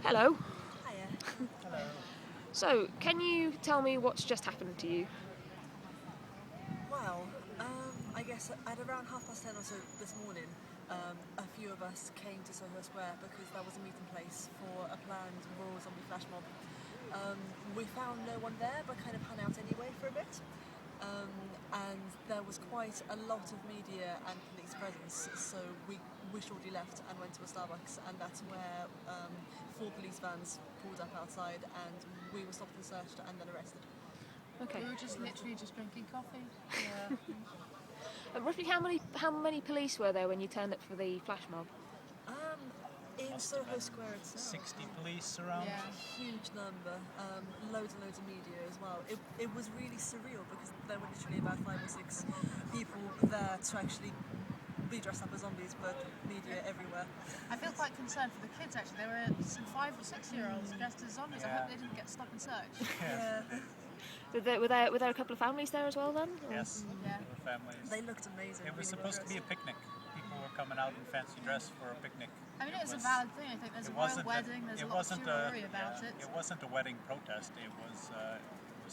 Hello. Hiya. Hello. So, can you tell me what's just happened to you? Well, I guess at around 10:30 or so this morning, a few of us came to Soho Square because that was a meeting place for a planned Royal Zombie flash mob. We found no one there, but kind of hung out anyway for a bit. And there was quite a lot of media and police presence, so we shortly left and went to a Starbucks, and that's where 4 police vans pulled up outside, and we were stopped and searched and then arrested. Okay. We were just literally just drinking coffee. Yeah. Roughly how many police were there when you turned up for the flash mob? In Must have Soho been Square itself. 60 police around. Yeah. Huge number, loads and loads of media as well. It was really surreal because there were literally about 5 or 6 people there to actually be dressed up as zombies, but media everywhere. I feel quite concerned for the kids actually. There were some 5 or 6-year-olds dressed as zombies. I Yeah. hope they didn't get stopped and searched. Yeah, Were there a couple of families there as well then? Or- Yes, Yeah. there were families. they looked amazing. It was really supposed to be a well picnic. People were coming out in fancy dress for a picnic. I mean, it's a was- valid thing. I think there's a It royal wasn't wedding. There's a it lot of wasn't chivalry about it. It wasn't a wedding protest. It was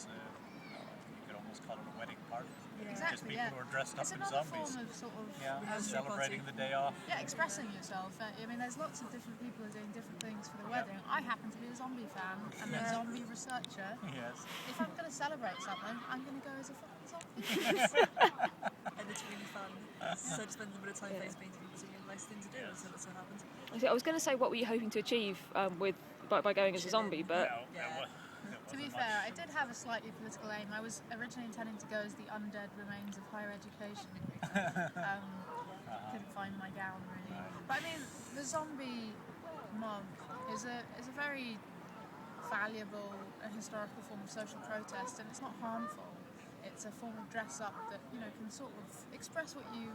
you could almost call it a wedding party. Yeah. Just Exactly. people Yeah. who are dressed up It's in another zombies. form of sort of Yeah, Rehearsal celebrating party. the day off. yeah, expressing yourself. I mean, there's lots of different people who are doing different things for the wedding. I happen to be a zombie fan and a Yeah. zombie researcher. Yes. If I'm going to celebrate something, I'm going to go as a fucking zombie. and it's really fun. So to spend a bit of time Yeah. face painting was a really nice thing to do, Yes. so that's what happened. I was going to say, what were you hoping to achieve by going as a zombie? But No, Yeah. there To be wasn't fair, much. I did have a slightly political aim. I was originally intending to go as the undead remains of higher education. Couldn't find my gown really. But I mean, the zombie mob is a very valuable and historical form of social protest, and it's not harmful. It's a form of dress up that can sort of express what you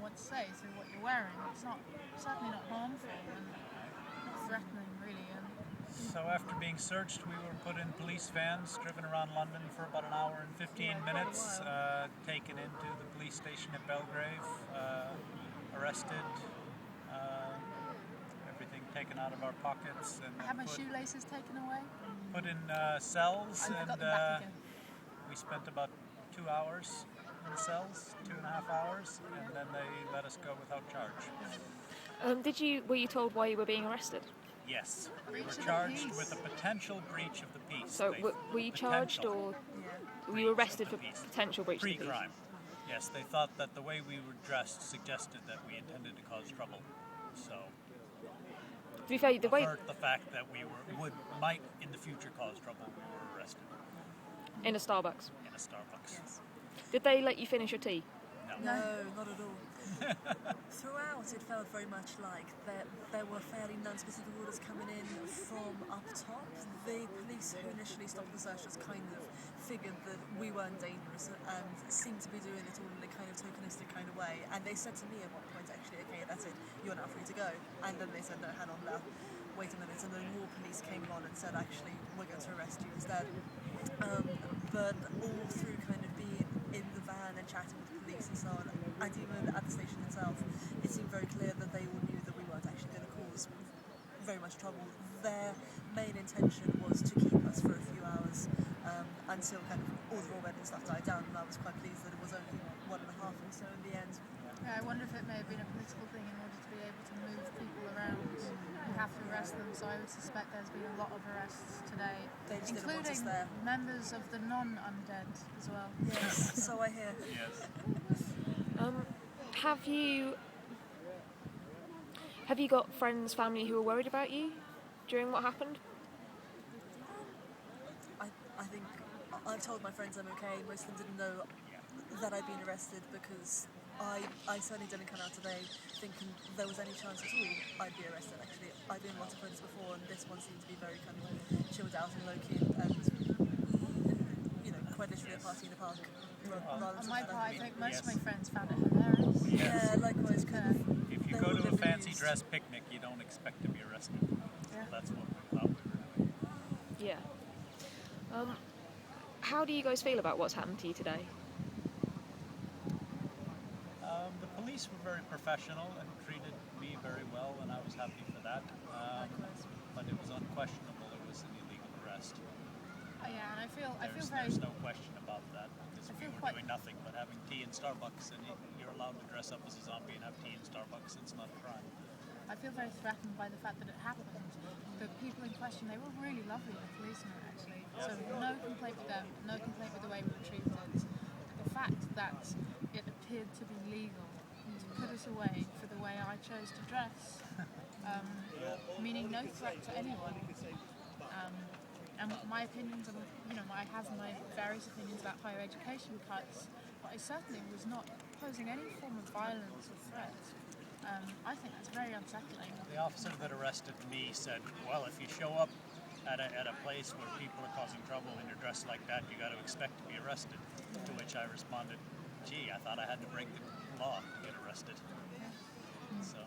want to say through what you're wearing. It's certainly not harmful and not threatening really. And So after being searched, we were put in police vans, driven around London for about an hour and 15 Yeah, quite a minutes, taken into the police station at Belgrave, arrested, everything taken out of our pockets, and I had my then shoelaces taken away. put in cells, I got and them back again. we spent about 2 hours in the cells, 2.5 hours, and then they let us go without charge. were you told why you were being arrested? Yes, we Breach were of the charged peace. with a potential breach of the peace. So They- were you charged, potential. or Yeah. were you breach arrested of for the peace. potential breach of the peace? Pre-crime. Yes, they thought that the way we were dressed suggested that we intended to cause trouble. So, To be fair, the way avert the fact that we might in the future cause trouble, we were arrested in a Starbucks, in a Starbucks. Yes. did they let you finish your tea? No, not at all. Throughout, it felt very much like there were fairly non-specific orders coming in from up top. The police who initially stopped the search just kind of figured that we weren't dangerous and seemed to be doing it all in a kind of tokenistic kind of way. And they said to me at one point, actually, okay, that's it, you're now free to go. And then they said, no, hang on now, wait a minute. And then more police came on and said, actually, we're going to arrest you instead. But all through kind of being in the van and chatting with the police and so on, and even at the station itself, it seemed very clear that they all knew that we weren't actually going to cause very much trouble. Their main intention was to keep us for a few hours until kind of all the raw wedding stuff died down, and I was quite pleased that it was only 1.5 or so in the end. Yeah, I wonder if it may have been a political thing in order to be able to move people around. You have to arrest them, so I would suspect there's been a lot of arrests today, They just didn't want us including there. members of the non-undead as well. Yes, so I hear. Yes. Have you got friends, family who are worried about you during what happened? I think I've told my friends I'm okay. Most of them didn't know that I'd been arrested because I certainly didn't come out today thinking there was any chance at all I'd be arrested. Actually, I've been with lots of friends before, and this one seemed to be very kind of chilled out and low key, and quite literally a party in the park. Rather On than my something part, I like think most of Yes. my friends found it hilarious. yeah, likewise. Kind of, If you they go were to a very fancy amused. dress picnic, you don't expect to be arrested. Yeah. So that's what we thought we were doing. Yeah. How do you guys feel about what's happened to you today? The police were very professional and treated me very well, and I was happy for that. Likewise. But it was quite feel There's very. no question about that, because I we feel were quite- doing nothing but having tea in Starbucks, and you're allowed to dress up as a zombie and have tea in Starbucks. It's not a crime. I feel very threatened by the fact that it happened. The people in question, they were really lovely, the policemen actually. So no complaint with them, no complaint with the way we were treated. The fact that it appeared to be legal to put us away for the way I chose to dress, meaning no threat to anyone. And my opinions, I have my various opinions about higher education cuts, but I certainly was not posing any form of violence or threat. I think that's very unsettling. The officer that arrested me said, well, if you show up at a place where people are causing trouble and you're dressed like that, you got to expect to be arrested. To which I responded, gee, I thought I had to break the law to get arrested. So,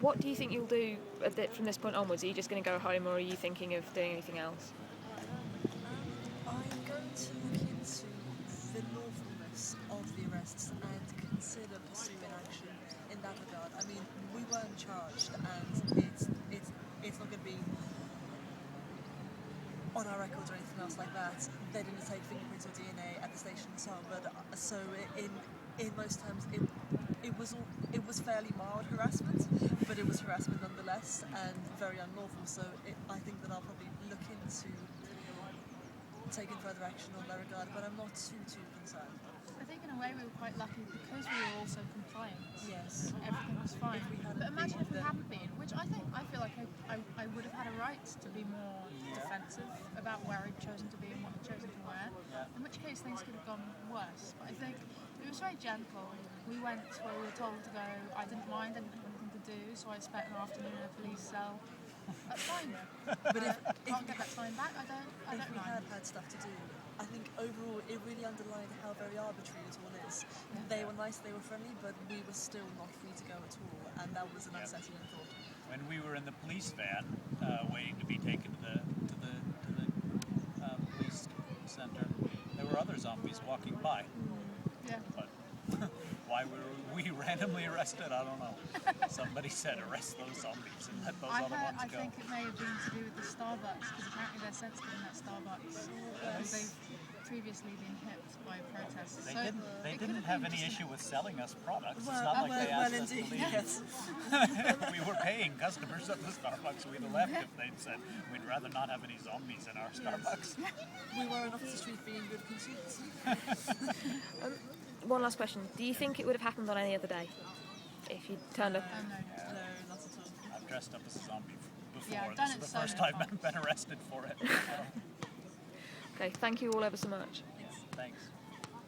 What do you think you'll do from this point onwards? Are you just going to go home, or are you thinking of doing anything else? I'm going to look into the lawfulness of the arrests and consider pursuing action in that regard. I mean, we weren't charged, and it's not going to be on our records or anything else like that. They didn't take fingerprints or DNA at the station and so on. But so in most terms, it was fairly mild harassment, but it was harassment nonetheless, and very unlawful. So I think that I'll probably look into taking further action on that regard, but I'm not too concerned. I think in a way we were quite lucky because we were also compliant. Yes. Everything was fine. If we hadn't But imagine been, if we then- hadn't been, which I feel like I would have had a right to be more defensive about where I'd chosen to be and what I'd chosen to wear, in which case things could have gone worse. But I think it was very gentle. We went where we were told to go. I didn't mind, I didn't have anything to do, so I spent an afternoon in a police cell. That's fine. But if Can't get that time back, I don't if we mind. had stuff to do, I think overall it really underlined how very arbitrary it all is. They were nice, they were friendly, but we were still not free to go at all, and that was an unsettling thought. when we were in the police van, waiting to be taken to the police center, there were other zombies walking by. Yeah. But why were we randomly arrested? I don't know. Somebody said arrest those zombies and let those other ones I go. think it may have been to do with the Starbucks, because apparently they're sensitive in that Starbucks. Because they've previously been hit by protests. They So didn't it could have been any just- issue with selling us products. It's Well, not like they well, asked us to indeed, leave. yes. We were paying customers at the Starbucks. We'd have left if they'd said we'd rather not have any zombies in our Starbucks. We weren't off the street being good consumers. One last question. Do you think it would have happened on any other day? If you turned up... Oh, no. No, not at all. I've dressed up as a zombie before. Yeah, I've This done is it the so first many time I've been arrested for it. Okay, thank you all ever so much. Thanks.